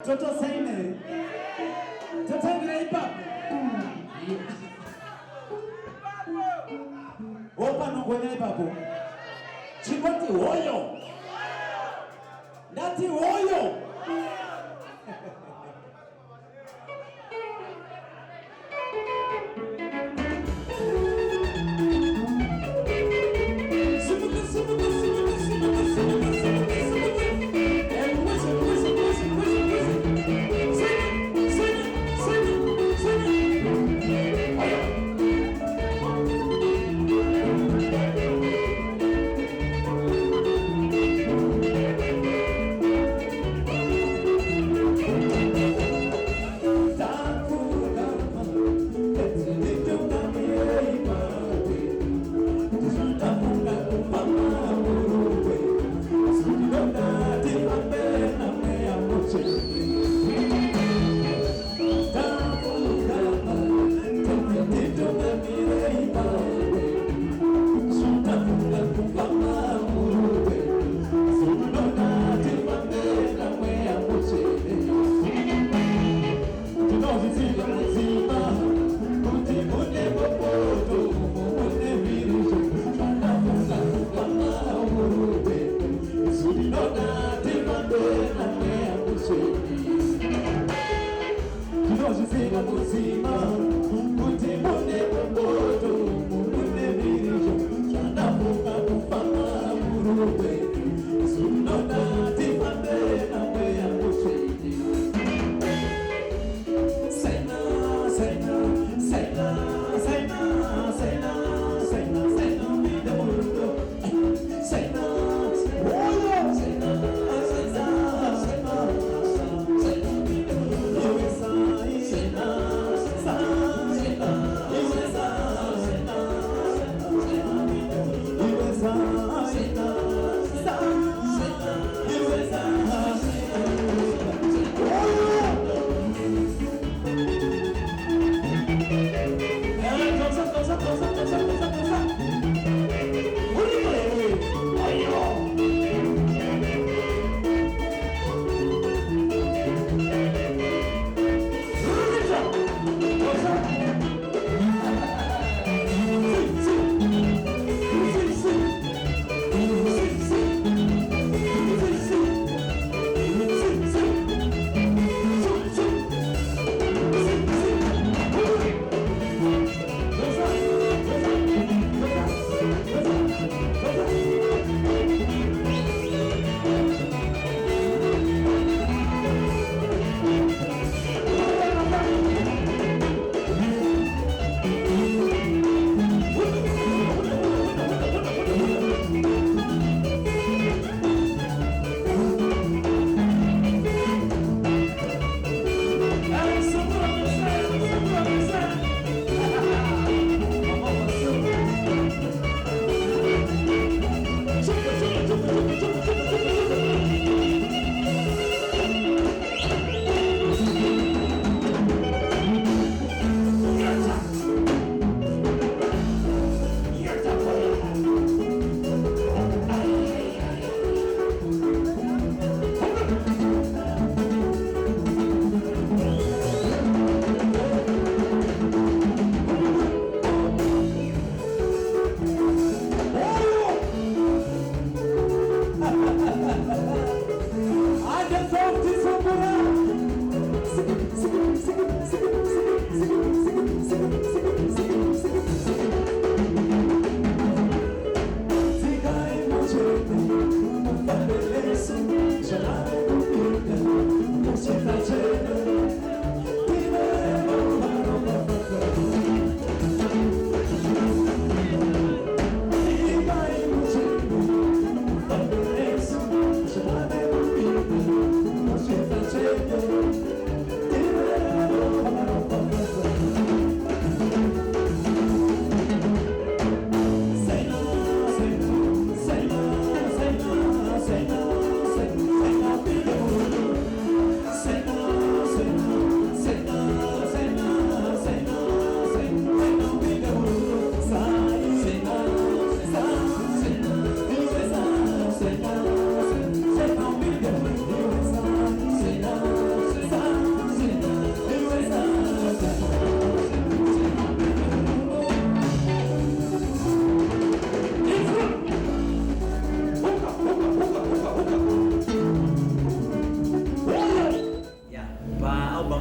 Toto Saine. Tatenda Pinjisi. Opa no gwena ipapo. Chikoti woyo. Ndati woyo. Say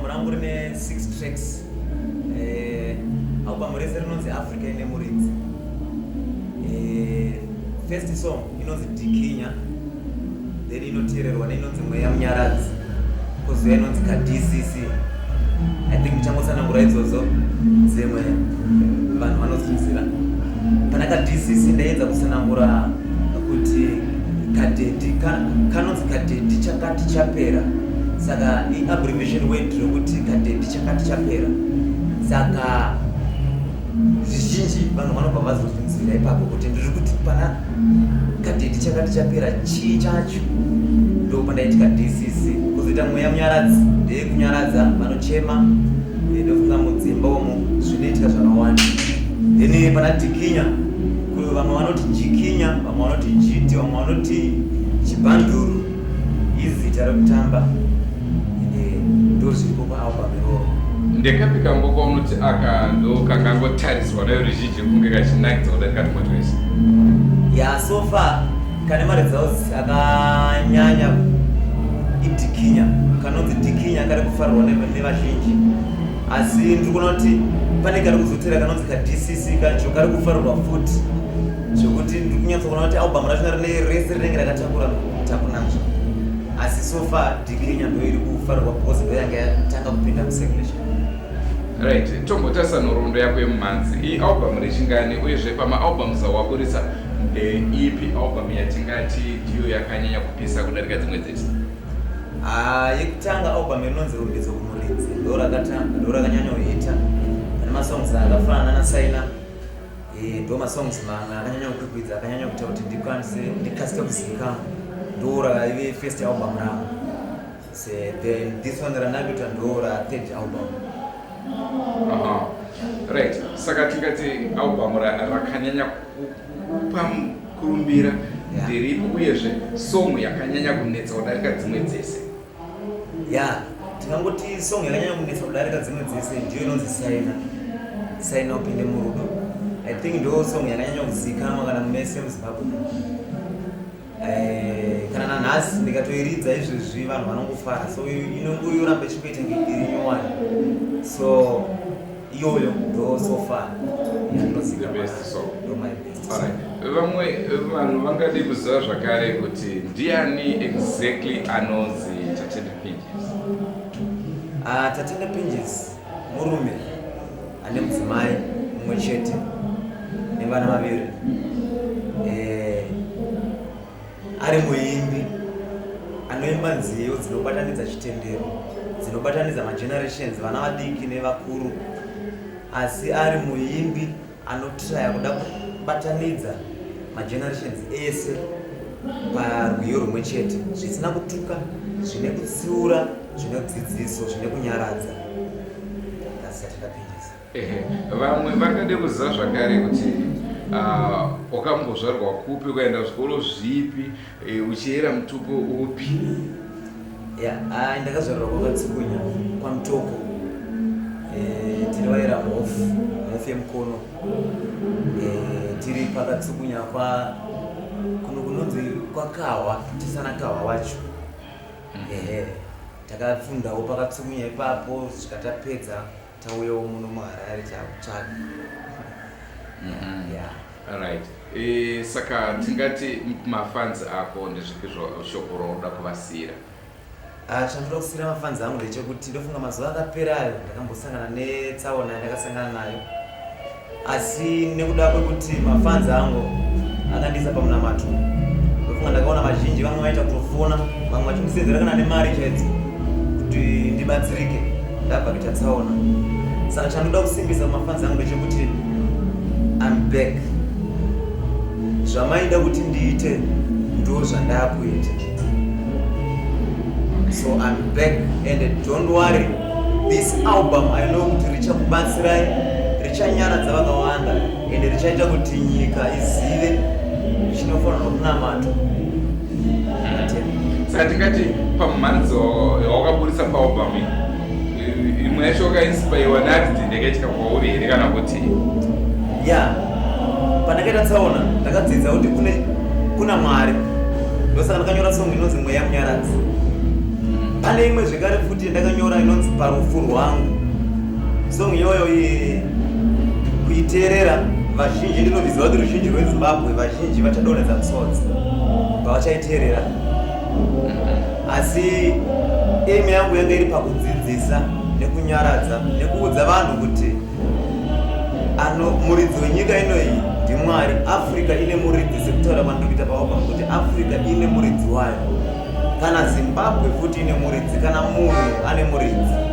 rangu rine 6 tracks. Album rese rinonzi Africa ine muridzi. First song inonzi Dikinya, then inoteererwa inonzi Mweya Munyaradzi, kozouya inonzi KDCC. I think ndichangotsanangura idzodzo dzimwe vanhu vanozvinzira. Pana KDCC ndaedza kutsanangura kuti kadedi kanonzi kadedi chakati chapera, saka i-abbreviation word rokuti kadedi chakati chapera. Saka zvizhinji vanhu vanobva vazozvinzira ipapo kuti ndiri kuti pana kadedi chakati chapera chii chacho, ndo pandaitika DCC. Kuzoita Mweya Munyaradzi ndeyekunyaradza vanochema, ndofunga mudzimba umo zvinoitika zvakawanda. Then pana Dikinya, vamwe vanoti Jikinya, vamwe vanoti Jiti, vamwe vanoti Chibanduru, izita rekutamba. Ndo zviripo paalbum iroro. Ndekapi kamboko unoti aka ndo kangangotariswa nayo ruzhinji kunge kachinakidza kudarika tumwe twese? Yeah, so far kane mari dzawo akanyanya iDikinya, kanonzi Dikinya kari kufarirwa nevazhinji, asi ndiri kuona kuti pane kari kuzotera kanonzi KDCC kacho kari kufarirwa futi, zvokuti ndiri kunyatsa kuona kuti album racho rine rese rinenge rakatakura takunazvo, asi so far Dikinya ndo iri kufarirwa because ndoyanga yatanga kupinda musegulation. Right, tombotasa nhoroondo yako yemumhanzi. Iyi album rechingani, uyezve pama-albums awaburitsa ndeipi album yatingati ndiyo yakanyanya kupisa kudarika dzimwe dzese? Yekutanga album inonzi Rumbidzo Kumuridzi ndo rakatamba, ndo rakanyanya kuhita. Pane masongs akafanana naSaina, ndo masongs mamwe akanyanya kukwikwidzira, akanyanya kuita kuti ndikasike kuzivikanwa, ndo raive first album rangu. Then this one randakuita ndo ra3rd album. Right, saka tingati album rakanyanya kupa kurumbira ndiripo, uyezve song yakanyanya kunetsa kudarika dzimwe dzese? Yeah, tingangoti song yakanyanya kunetsa kudarika dzimwe dzese ndiyo inonzi Saina upinde murudo. I think ndo song yakanyanya kuzivikanwa kana mumese muZimbabwe. Kana nanhasi ndikatoiridza izvezvi vanhu vanongofara, so inongo yoramba ichikuita iri nyowani. So iyoyo ndo so far the best song. Vamwe vanhu vangade kuziva zvakare kuti ndiani exactly anonzi Tatenda Pinjisi? Tatenda Pinjisi murume ane mudzimai mumwe chete nevana vaviri, ari muimbi anoimba nziyo dzinobatanidza chitendero, dzinobatanidza magenerations, vana vadiki nevakuru, asi ari muimbi anotraya kuda kubatanidza magenerations ese parwiyo rumwe chete, zvisina kutuka, zvine kutsiura, zvine dzidziso, zvine kunyaradza. Tatenda Pinjisi. Vamwe vangade kuziva zvakare kuti wakambozvarwa kupi, ukaenda zvikoro zvipi, uchiera mutupo upi? Ndakazvarwa kwakatsukunya kwaMutoko, tiri vaira mhofu yemukono, tiri pakatsukunya kuno kunonzi kwakawa, tisana kawa wacho. Takafundawo pakatsukunya ipapo, zvikatapedza tauyawo muno muHarare takutsvaga. Alright. Saka tingati mafans ako ndezvipi shoko raunoda kuvasiyira? Chandinoda kusiyira mafans angu ndechekuti ndofunga mazuva akaperayo ndakambosangana netsaona yandakasangana nayo, asi nekuda kwekuti mafans angu akandiisa pamunamato, ndofunga ndakaona mazhinji vamwe vaita kutofona, vamwe vachindisenzera kana nemari chaidzo kuti ndibatsirike ndabva kuita tsaona. Saka chandinoda kusimbisa mafans angu ndechekuti I'm back. Zvamaida kuti ndiite ndo zvandakuita. So I'm back and don't worry, this album I know kuti richakubatsirai, richanyaradza vakawanda, and richaita kuti nyika izive chinofanirwa kunamato. Saka tingati pamhanzo yawakaburitsa paalbum imwe yacho wakainspirwa neaccident yakaitika kwauri here kana kuti? Pandakaita tsaona ndakadzidza kuti kuna Mwari, ndosaka ndakanyora song inonzi Mweya Munyaradzi. pane imwe zvekare futi ndakanyora inonzi parufu rwangu. Song iyoyo kuiteerera vazhinji ndinoviziva kuti ruzhinji rweZimbabwe vazhinji vachadonhedza misodzi pavachaiteerera, asi aim yangu yanga iri pakudzidzisa nekunyaradza nekuudza vanhu kuti muridzi wenyika inoyi ndiMwari. Africa ine muridzi, sekutaura kwandiri kuita paObama kuti Africa ine muridzi wayo, kana Zimbabwe futi ine muridzi, kana munhu ane muridzi.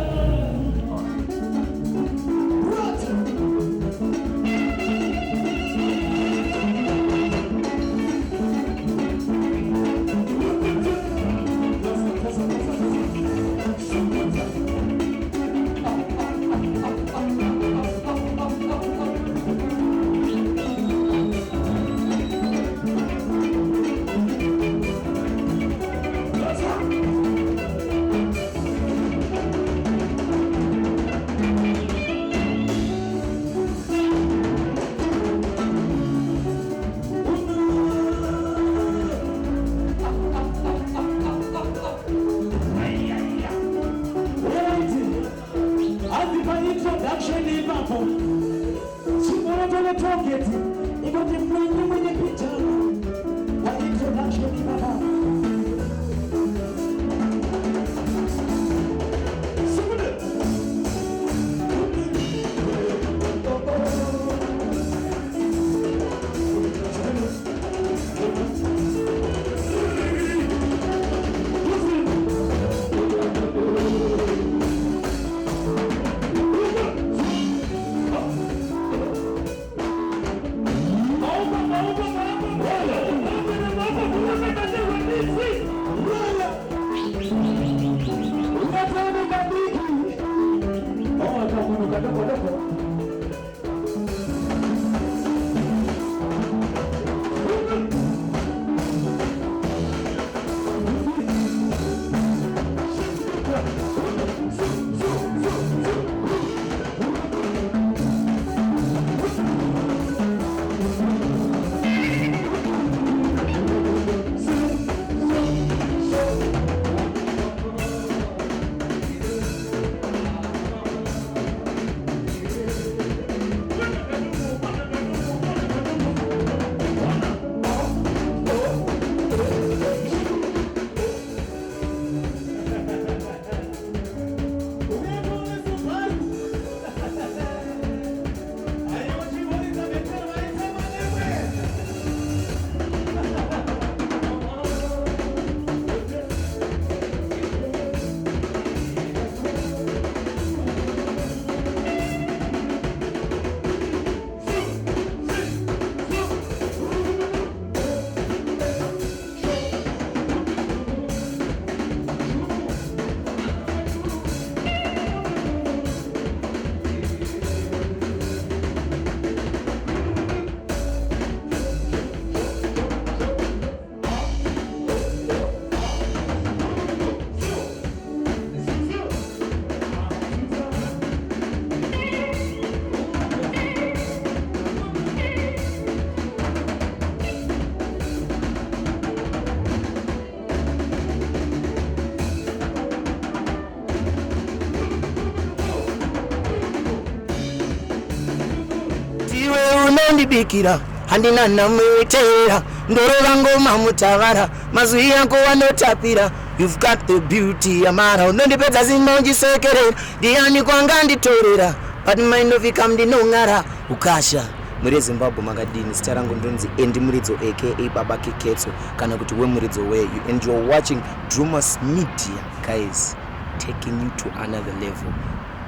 Bikira handina namwetera ndorora ngoma mutavara mazwi yako wanotapira. You've got the beauty amara unondipedza zinonjisekerera ndiani kwanga nditorera but mind of ikam ndinongara ukasha. Muri Zimbabwe makadini, zita rangu ndonzi Endi Muridzo aka Baba Keketso kana kuti we Muridzo way, and you're watching Drumas Media, guys, taking you to another level.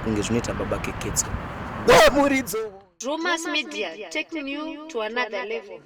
Kunge zvinoita Baba Keketso we Muridzo. Drumas Media, taking you to another level.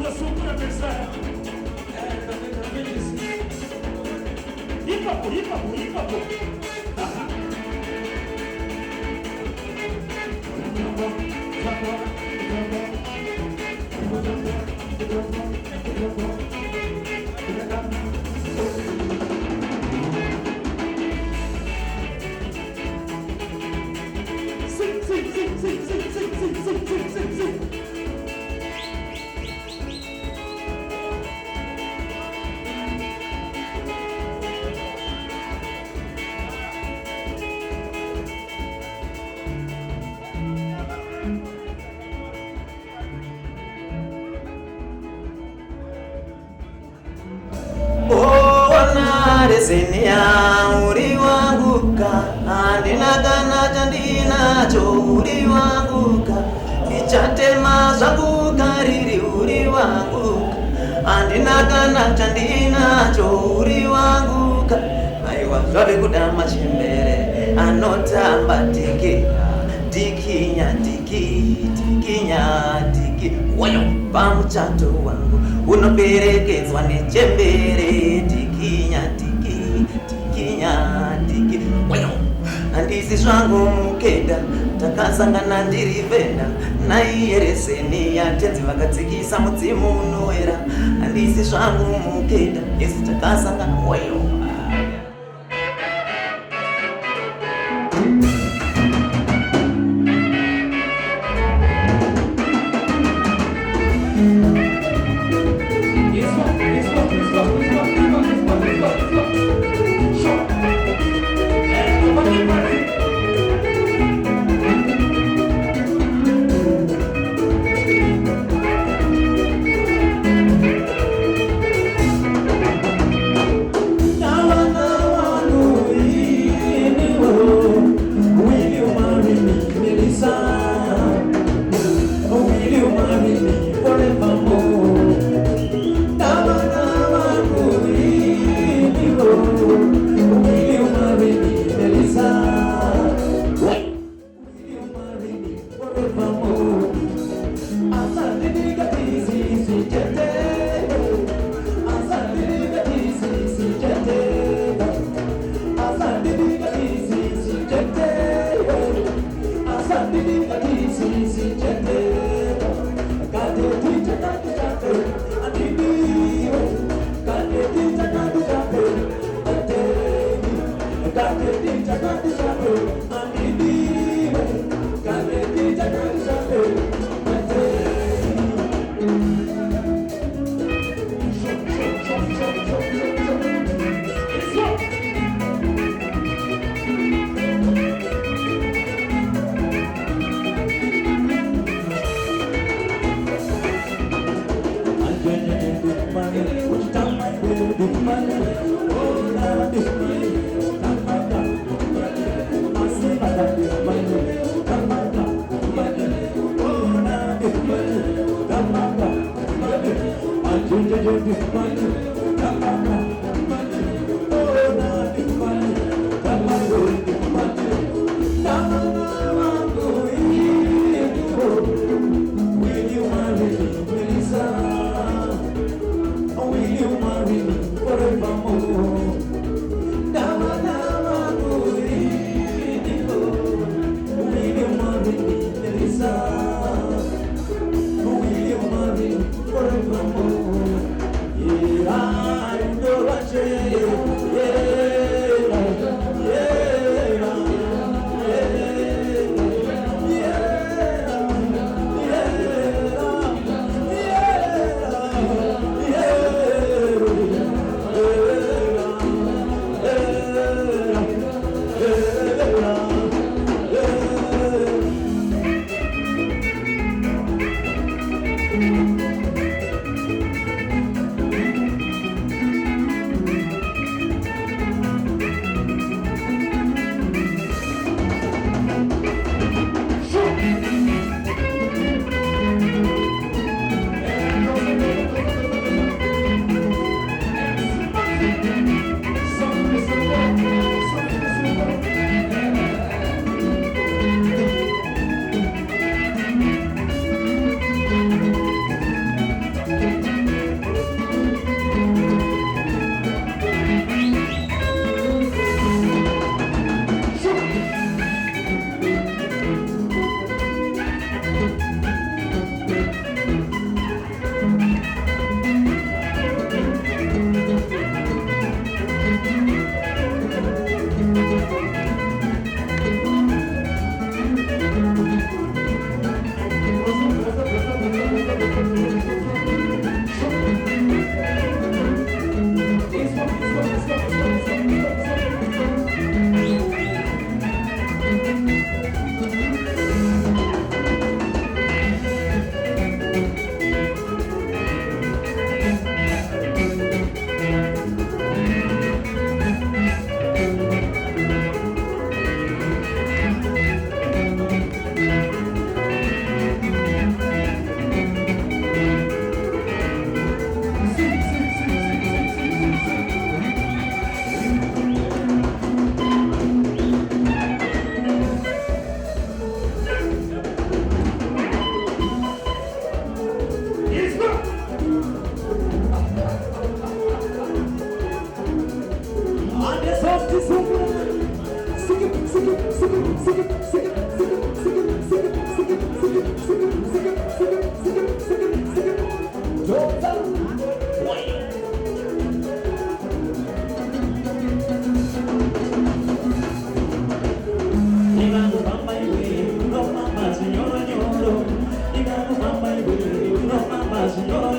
Sukura Messiah. Tatenda Pinjisi. Hip hop. Senia uri wanguka andinagana chandinacho uri wanguka ichatema zvangu kariri uri wanguka andinagana chandinacho uri wanguka aiwa zvave kuda machembere anotamba tikinya wayo pamuchato wangu unoperekedzwa nechembere tikinya wayo handisi zvangu mukeda takasangana ndiri venda naiyereseni yatenzi vakadzikisa mudzimu unoera handisi zvangu mukeda isi takasangana wayo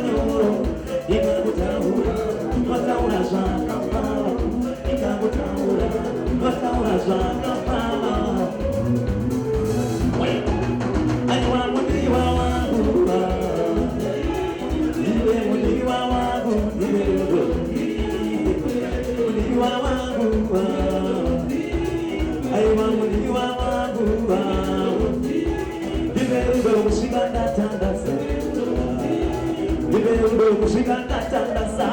nyoro ikakutaura wataura zvakafara ikakutaura wataura zvakafara aiwa mudiwa wangu iwe mudiwa wangu iwe mudiwa wangu aiwa mudiwa wangu iwe kusika ndatangaza iwe kusika ndatangaza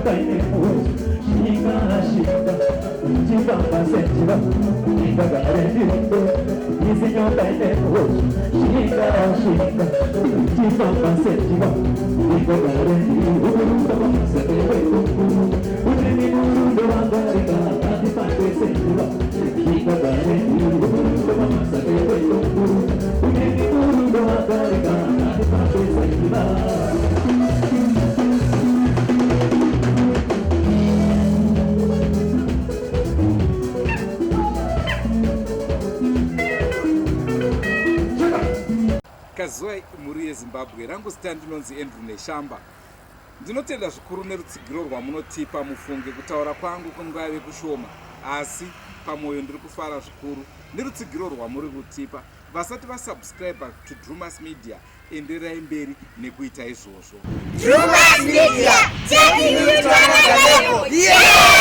Sinyoka inemuzi Shinga shinga Chifamba senjiba Shinga garendirindo Sinyoka inemuzi Shinga shinga Chifamba senjiba Shinga garendirindo Sebewe kukuru Uneni murundo wangarika Kati pande senjiba Shinga garendirindo Sebewe kukuru Uneni murundo wangarika Kati pande senjiba Kazoi muri yeZimbabwe rangu zita ndinonzi Andrew Neshamba. Ndinotenda zvikuru nerutsigiro rwamunotipa mufunge kutaura kwangu kungave kushoma asi pamwoyo ndiri kufara zvikuru nerutsigiro rwamuri kutipa. Vasati vasubscribe to Drumas Media enderai mberi nekuita izvozvo. Drumas Media, taking you to another level. Yeah!